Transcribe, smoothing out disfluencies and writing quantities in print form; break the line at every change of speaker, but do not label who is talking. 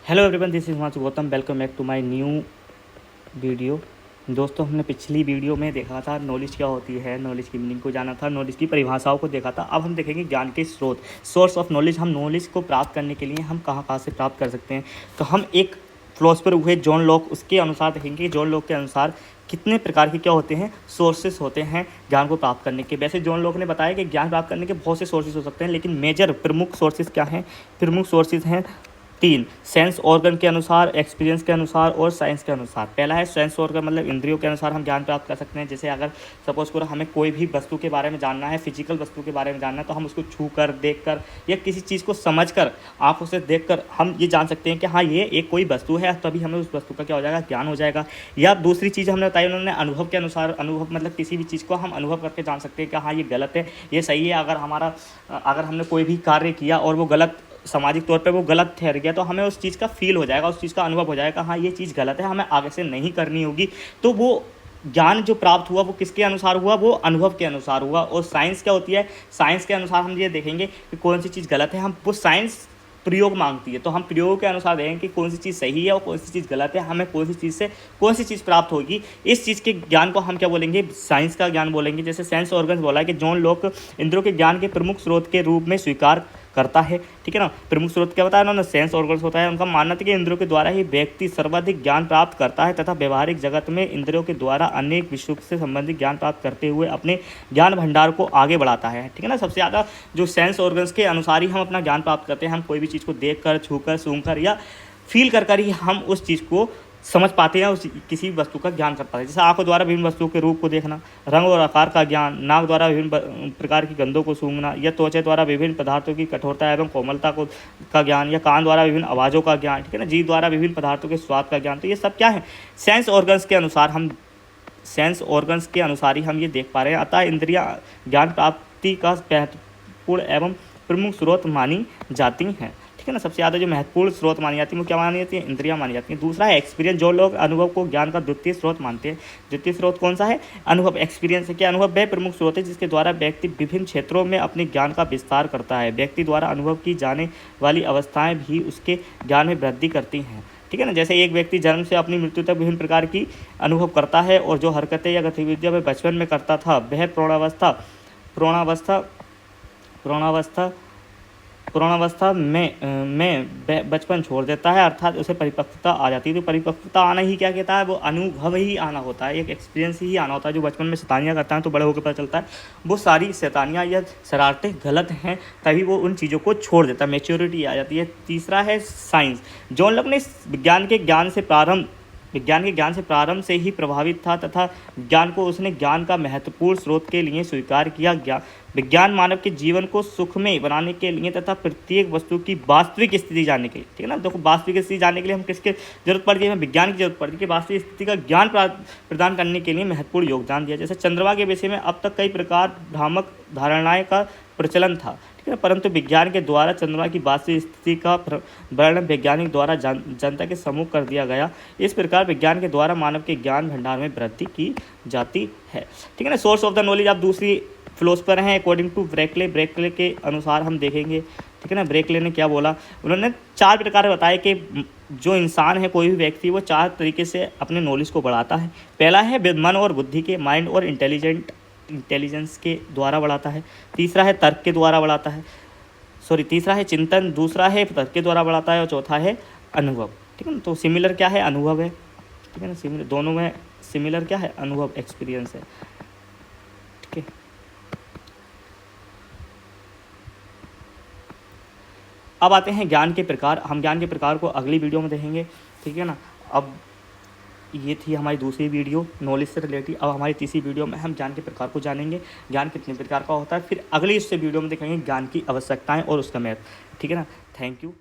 Hello everyone, this is Himanshu Gautam. Welcome back to my new video. दोस्तों, हमने पिछली video में देखा था नॉलेज क्या होती है, नॉलेज की मीनिंग को जाना था, नॉलेज की परिभाषाओं को देखा था। अब हम देखेंगे ज्ञान के स्रोत, सोर्स ऑफ नॉलेज। हम नॉलेज को प्राप्त करने के लिए हम कहाँ कहाँ से प्राप्त कर सकते हैं। तो हम एक फिलोसफर हुए जॉन लॉक, उसके अनुसार देखेंगे। जॉन लॉक के अनुसार कितने प्रकार के क्या होते हैं, सोर्सेस होते हैं ज्ञान को प्राप्त करने के। वैसे जॉन लॉक ने बताया कि ज्ञान प्राप्त करने के बहुत से सोर्सेज हो सकते हैं, लेकिन मेजर प्रमुख सोर्सेज क्या हैं? प्रमुख सोर्सेज हैं तीन: सेंस ऑर्गन के अनुसार, एक्सपीरियंस के अनुसार और साइंस के अनुसार। पहला है सेंस ऑर्गन, मतलब इंद्रियों के अनुसार हम ज्ञान प्राप्त कर सकते हैं। जैसे अगर सपोज करो हमें कोई भी वस्तु के बारे में जानना है, फिजिकल वस्तु के बारे में जानना है, तो हम उसको छू कर, देख कर या किसी चीज़ को समझ कर, आँखों से देख कर हम ये जान सकते हैं कि हाँ ये एक कोई वस्तु है। तभी हमें उस वस्तु का क्या हो जाएगा, ज्ञान हो जाएगा। या दूसरी चीज़ हमने बताई उन्होंने अनुभव के अनुसार। अनुभव मतलब किसी भी चीज़ को हम अनुभव करके जान सकते हैं कि हाँ ये गलत है, ये सही है। अगर हमने कोई भी कार्य किया और वो गलत, सामाजिक तौर पे वो गलत ठहर गया, तो हमें उस चीज़ का फील हो जाएगा, उस चीज़ का अनुभव हो जाएगा, हाँ ये चीज़ गलत है, हमें आगे से नहीं करनी होगी। तो वो ज्ञान जो प्राप्त हुआ वो किसके अनुसार हुआ? वो अनुभव के अनुसार हुआ। और साइंस क्या होती है? साइंस के अनुसार हम ये देखेंगे कि कौन सी चीज़ गलत है। हम वो साइंस प्रयोग मांगती है, तो हम प्रयोग के अनुसार देखेंगे कि कौन सी चीज़ सही है और कौन सी चीज़ गलत है, हमें कौन सी चीज़ से कौन सी चीज़ प्राप्त होगी। इस चीज़ के ज्ञान को हम क्या बोलेंगे? साइंस का ज्ञान बोलेंगे। जैसे सेंस ऑर्गन्स बोला है कि जॉन लॉक इंद्रियों के ज्ञान के प्रमुख स्रोत के रूप में स्वीकार करता है। ठीक है ना। प्रमुख स्रोत क्या बताया उन्होंने? सेंस ऑर्गन्स होता है। उनका मानना था कि इंद्रियों के द्वारा ही व्यक्ति सर्वाधिक ज्ञान प्राप्त करता है तथा व्यवहारिक जगत में इंद्रियों के द्वारा अनेक विषयों से संबंधित ज्ञान प्राप्त करते हुए अपने ज्ञान भंडार को आगे बढ़ाता है। ठीक है ना। सबसे ज़्यादा जो सेंस ऑर्गन्स के अनुसार ही हम अपना ज्ञान प्राप्त करते हैं। हम कोई भी चीज़ को देख कर, छू कर, सूंघ कर या फील कर ही हम उस चीज़ को समझ पाते हैं, उस किसी वस्तु का ज्ञान कर पाते हैं। जैसे आंखों द्वारा विभिन्न वस्तुओं के रूप को देखना, रंग और आकार का ज्ञान, नाक द्वारा विभिन्न प्रकार की गंधों को सूंघना, या त्वचा द्वारा विभिन्न पदार्थों की कठोरता एवं कोमलता का ज्ञान, या कान द्वारा विभिन्न आवाज़ों का ज्ञान। ठीक है ना। जीभ द्वारा विभिन्न पदार्थों के स्वाद का ज्ञान। तो ये सब क्या है? सेंस ऑर्गन्स के अनुसार हम ये देख पा रहे हैं। अतः इंद्रियां ज्ञान प्राप्ति का महत्वपूर्ण एवं प्रमुख स्रोत मानी जाती हैं। ठीक है ना। सबसे ज़्यादा जो महत्वपूर्ण स्रोत मानी जाती है वो क्या मानी जाती है? इंद्रियां मानी जाती हैं। दूसरा है एक्सपीरियंस। जो लोग अनुभव को ज्ञान का द्वितीय स्रोत मानते हैं। द्वितीय स्रोत कौन सा है? अनुभव। एक्सपीरियंस है क्या? अनुभव वह प्रमुख स्रोत है जिसके द्वारा व्यक्ति विभिन्न क्षेत्रों में अपने ज्ञान का विस्तार करता है। व्यक्ति द्वारा अनुभव की जाने वाली अवस्थाएं भी उसके ज्ञान में वृद्धि करती हैं। ठीक है ना। जैसे एक व्यक्ति जन्म से अपनी मृत्यु तक विभिन्न प्रकार की अनुभव करता है, और जो हरकतें या गतिविधियां वह बचपन में करता था वह प्रौढ़ावस्था में बचपन छोड़ देता है, अर्थात उसे परिपक्वता आ जाती है। तो परिपक्वता आना ही क्या कहता है? वो अनुभव ही आना होता है, एक एक्सपीरियंस ही आना होता है। जो बचपन में शैतानियाँ करता है तो बड़े होकर पता चलता है वो सारी शैतानियाँ या शरारतें गलत हैं, तभी वो उन चीज़ों को छोड़ देता है, मैच्योरिटी आ जाती है। तीसरा है साइंस। जॉन लॉक ने विज्ञान के ज्ञान से प्रारंभ से ही प्रभावित था तथा ज्ञान को उसने ज्ञान का महत्वपूर्ण स्रोत के लिए स्वीकार किया। विज्ञान मानव के जीवन को सुखमय बनाने के लिए तथा प्रत्येक वस्तु की वास्तविक स्थिति जानने के लिए। ठीक है ना। देखो, वास्तविक स्थिति जानने के लिए हम किसके जरूरत पड़ती है? हमें विज्ञान की जरूरत पड़ती है कि वास्तविक स्थिति का ज्ञान प्रदान करने के लिए महत्वपूर्ण योगदान दिया। जैसे चंद्रमा के विषय में अब तक कई प्रकार भ्रामक धारणाएं का प्रचलन था। ठीक है, परंतु विज्ञान के द्वारा चंद्रमा की वास्तविक स्थिति का वर्णन वैज्ञानिक द्वारा जनता के सम्मुख कर दिया गया। इस प्रकार विज्ञान के द्वारा मानव के ज्ञान भंडार में वृद्धि की जाती है। ठीक है ना। Source of the knowledge. आप दूसरी फिलोसफर हैं अकॉर्डिंग टू ब्रेकले के अनुसार हम देखेंगे। ठीक है ना। ब्रेकले ने क्या बोला? उन्होंने 4 प्रकार बताए कि जो इंसान है, कोई भी व्यक्ति, वो 4 तरीके से अपने नॉलेज को बढ़ाता है। पहला है मन और बुद्धि के, माइंड और इंटेलिजेंस के द्वारा बढ़ाता है। तीसरा है तर्क के द्वारा बढ़ाता है। तीसरा है चिंतन, दूसरा है तर्क के द्वारा बढ़ाता है, और चौथा है अनुभव। ठीक है ना। तो सिमिलर क्या है? अनुभव है। ठीक है ना। सिमिलर दोनों में सिमिलर क्या है? अनुभव, एक्सपीरियंस है। ठीक है। अब आते हैं ज्ञान के प्रकार। हम ज्ञान के प्रकार को अगली वीडियो में देखेंगे। ठीक है ना। अब ये थी हमारी दूसरी वीडियो नॉलेज से रिलेटेड। अब हमारी तीसरी वीडियो में हम ज्ञान के प्रकार को जानेंगे, ज्ञान कितने प्रकार का होता है। फिर अगली इससे वीडियो में देखेंगे ज्ञान की आवश्यकताएं और उसका महत्व। ठीक है ना। Thank you.